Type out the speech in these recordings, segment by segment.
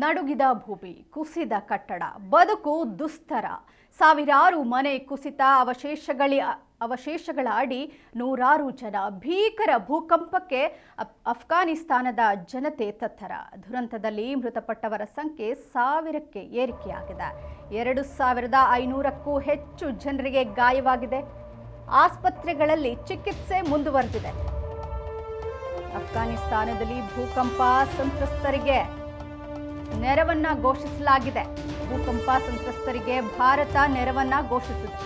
ನಡುಗಿದ ಭೂಮಿ, ಕುಸಿದ ಕಟ್ಟಡ, ಬದುಕು ದುಸ್ತರ. ಸಾವಿರಾರು ಮನೆ ಕುಸಿತ, ಅವಶೇಷಗಳ ಅಡಿ ನೂರಾರು ಜನ. ಭೀಕರ ಭೂಕಂಪಕ್ಕೆ ಅಫ್ಘಾನಿಸ್ತಾನದ ಜನತೆ ತತ್ತರ. ದುರಂತದಲ್ಲಿ ಮೃತಪಟ್ಟವರ ಸಂಖ್ಯೆ 1000ಕ್ಕೆ ಏರಿಕೆಯಾಗಿದೆ. 2500ಕ್ಕೂ ಹೆಚ್ಚು ಜನರಿಗೆ ಗಾಯವಾಗಿದೆ. ಆಸ್ಪತ್ರೆಗಳಲ್ಲಿ ಚಿಕಿತ್ಸೆ ಮುಂದುವರೆದಿದೆ. ಅಫ್ಘಾನಿಸ್ತಾನದಲ್ಲಿ ಭೂಕಂಪ ಸಂತ್ರಸ್ತರಿಗೆ ನೆರವನ್ನ ಘೋಷಿಸಲಾಗಿದೆ. ಭೂಕಂಪ ಸಂತ್ರಸ್ತರಿಗೆ ಭಾರತ ನೆರವನ್ನ ಘೋಷಿಸಿದೆ.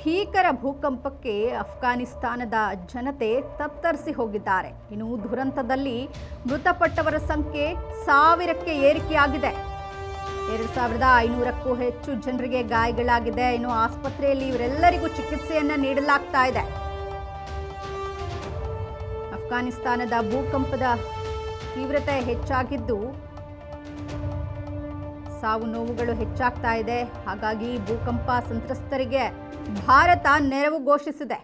ಭೀಕರ ಭೂಕಂಪಕ್ಕೆ ಅಫ್ಘಾನಿಸ್ತಾನದ ಜನತೆ ತತ್ತರಿಸಿ ಹೋಗಿದ್ದಾರೆ. ಇನ್ನು ದುರಂತದಲ್ಲಿ ಮೃತಪಟ್ಟವರ ಸಂಖ್ಯೆ 1000ಕ್ಕೆ ಏರಿಕೆಯಾಗಿದೆ. 2500ಕ್ಕೂ ಹೆಚ್ಚು ಜನರಿಗೆ ಗಾಯಗಳಾಗಿದೆ. ಇನ್ನು ಆಸ್ಪತ್ರೆಯಲ್ಲಿ ಇವರೆಲ್ಲರಿಗೂ ಚಿಕಿತ್ಸೆಯನ್ನ ನೀಡಲಾಗ್ತಾ ಇದೆ. ಅಫ್ಘಾನಿಸ್ತಾನದ ಭೂಕಂಪದ ತೀವ್ರತೆ ಹೆಚ್ಚಾಗಿದ್ದು ಸಾವು ನೋವುಗಳು ಹೆಚ್ಚಾಗ್ತಾ ಇದೆ. ಹಾಗಾಗಿ ಭೂಕಂಪ ಸಂತ್ರಸ್ತರಿಗೆ ಭಾರತ ನೆರವು ಘೋಷಿಸಿದೆ.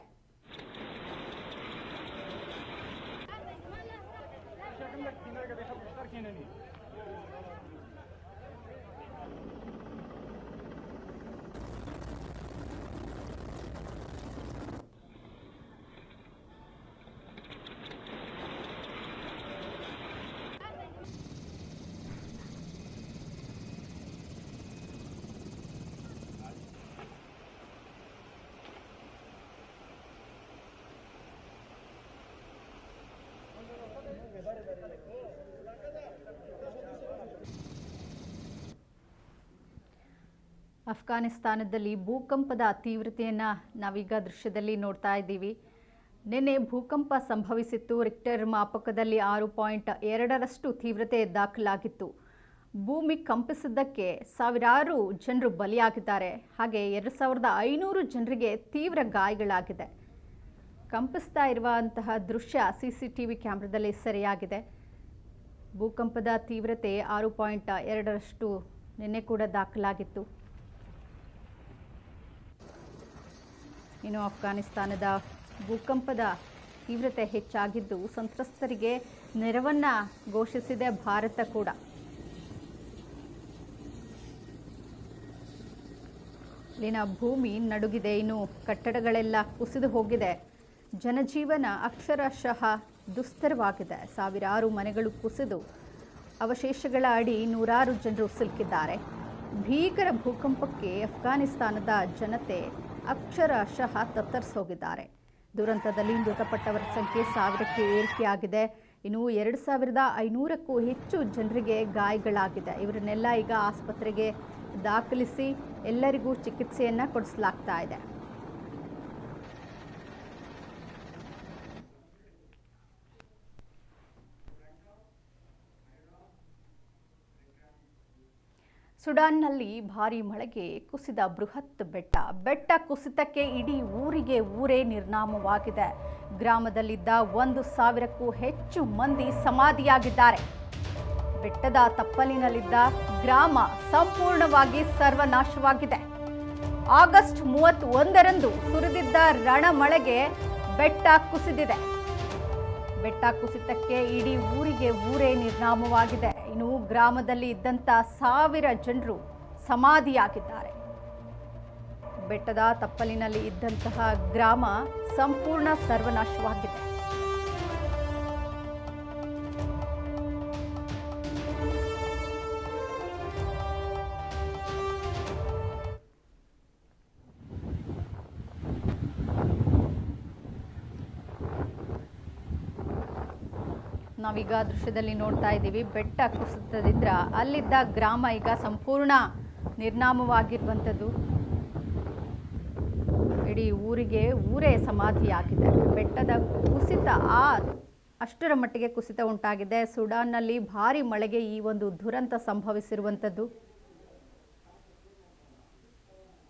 ಅಫ್ಘಾನಿಸ್ತಾನದಲ್ಲಿ ಭೂಕಂಪದ ತೀವ್ರತೆಯನ್ನು ನಾವೀಗ ದೃಶ್ಯದಲ್ಲಿ ನೋಡ್ತಾ ಇದ್ದೀವಿ. ನಿನ್ನೆ ಭೂಕಂಪ ಸಂಭವಿಸಿತ್ತು. ರಿಕ್ಟರ್ ಮಾಪಕದಲ್ಲಿ 6.2ರಷ್ಟು ತೀವ್ರತೆ ದಾಖಲಾಗಿತ್ತು. ಭೂಮಿ ಕಂಪಿಸಿದ್ದಕ್ಕೆ ಸಾವಿರಾರು ಜನರು ಬಲಿಯಾಗಿದ್ದಾರೆ. ಹಾಗೆ 2500 ಜನರಿಗೆ ತೀವ್ರ ಗಾಯಗಳಾಗಿದೆ. ಕಂಪಿಸ್ತಾ ಇರುವಂತಹ ದೃಶ್ಯ CCTV ಕ್ಯಾಮ್ರಾದಲ್ಲಿ ಸೆರೆಯಾಗಿದೆ. ಭೂಕಂಪದ ತೀವ್ರತೆ 6.2ರಷ್ಟು ನಿನ್ನೆ ಕೂಡ ದಾಖಲಾಗಿತ್ತು. ಇನ್ನು ಅಫ್ಘಾನಿಸ್ತಾನದ ಭೂಕಂಪದ ತೀವ್ರತೆ ಹೆಚ್ಚಾಗಿದ್ದು ಸಂತ್ರಸ್ತರಿಗೆ ನೆರವನ್ನ ಘೋಷಿಸಿದೆ ಭಾರತ ಕೂಡ. ಇಲ್ಲಿನ ಭೂಮಿ ನಡುಗಿದೆ. ಇನ್ನು ಕಟ್ಟಡಗಳೆಲ್ಲ ಕುಸಿದು ಹೋಗಿದೆ. ಜನಜೀವನ ಅಕ್ಷರಶಃ ದುಸ್ತರವಾಗಿದೆ. ಸಾವಿರಾರು ಮನೆಗಳು ಕುಸಿದು ಅವಶೇಷಗಳ ಅಡಿ ನೂರಾರು ಜನರು ಸಿಲುಕಿದ್ದಾರೆ. ಭೀಕರ ಭೂಕಂಪಕ್ಕೆ ಅಫ್ಘಾನಿಸ್ತಾನದ ಜನತೆ ಅಕ್ಷರಶಃ ತತ್ತರಿಸೋಗಿದ್ದಾರೆ. ದುರಂತದಲ್ಲಿ ಮೃತಪಟ್ಟವರ ಸಂಖ್ಯೆ 1000ಕ್ಕೆ ಏರಿಕೆಯಾಗಿದೆ. ಇನ್ನು 2500ಕ್ಕೂ ಹೆಚ್ಚು ಜನರಿಗೆ ಗಾಯಗಳಾಗಿದೆ. ಇವರನ್ನೆಲ್ಲ ಈಗ ಆಸ್ಪತ್ರೆಗೆ ದಾಖಲಿಸಿ ಎಲ್ಲರಿಗೂ ಚಿಕಿತ್ಸೆಯನ್ನು ಕೊಡಿಸಲಾಗ್ತಾ ಇದೆ. ಸುಡಾನ್ನಲ್ಲಿ ಭಾರೀ ಮಳೆಗೆ ಕುಸಿದ ಬೃಹತ್ ಬೆಟ್ಟ ಕುಸಿತಕ್ಕೆ ಇಡೀ ಊರೇ ನಿರ್ನಾಮವಾಗಿದೆ. ಗ್ರಾಮದಲ್ಲಿದ್ದ 1000ಕ್ಕೂ ಹೆಚ್ಚು ಮಂದಿ ಸಮಾಧಿಯಾಗಿದ್ದಾರೆ. ಬೆಟ್ಟದ ತಪ್ಪಲಿನಲ್ಲಿದ್ದ ಗ್ರಾಮ ಸಂಪೂರ್ಣವಾಗಿ ಸರ್ವನಾಶವಾಗಿದೆ. ಆಗಸ್ಟ್ 31ರಂದು ಸುರಿದಿದ್ದ ರಣಮಳೆಗೆ ಬೆಟ್ಟ ಕುಸಿದಿದೆ. ಬೆಟ್ಟ ಕುಸಿತಕ್ಕೆ ಇಡೀ ಊರೇ ನಿರ್ನಾಮವಾಗಿದೆ. ಇನ್ನು ಗ್ರಾಮದಲ್ಲಿ ಇದ್ದಂಥ 1000 ಜನರು ಸಮಾಧಿಯಾಗಿದ್ದಾರೆ. ಬೆಟ್ಟದ ತಪ್ಪಲಿನಲ್ಲಿ ಇದ್ದಂತಹ ಗ್ರಾಮ ಸಂಪೂರ್ಣ ಸರ್ವನಾಶವಾಗಿದೆ. ನಾವೀಗ ದೃಶ್ಯದಲ್ಲಿ ನೋಡ್ತಾ ಇದ್ದೀವಿ. ಬೆಟ್ಟ ಕುಸಿತದಿಂದ ಅಲ್ಲಿದ್ದ ಗ್ರಾಮ ಈಗ ಸಂಪೂರ್ಣ ನಿರ್ನಾಮವಾಗಿರುವಂಥದ್ದು. ಇಡೀ ಊರೇ ಸಮಾಧಿಯಾಗಿದೆ. ಬೆಟ್ಟದ ಕುಸಿತ ಅಷ್ಟರ ಮಟ್ಟಿಗೆ ಕುಸಿತ ಉಂಟಾಗಿದೆ. ಸುಡಾನ್ನಲ್ಲಿ ಭಾರಿ ಮಳೆಗೆ ಈ ಒಂದು ದುರಂತ ಸಂಭವಿಸಿರುವಂಥದ್ದು.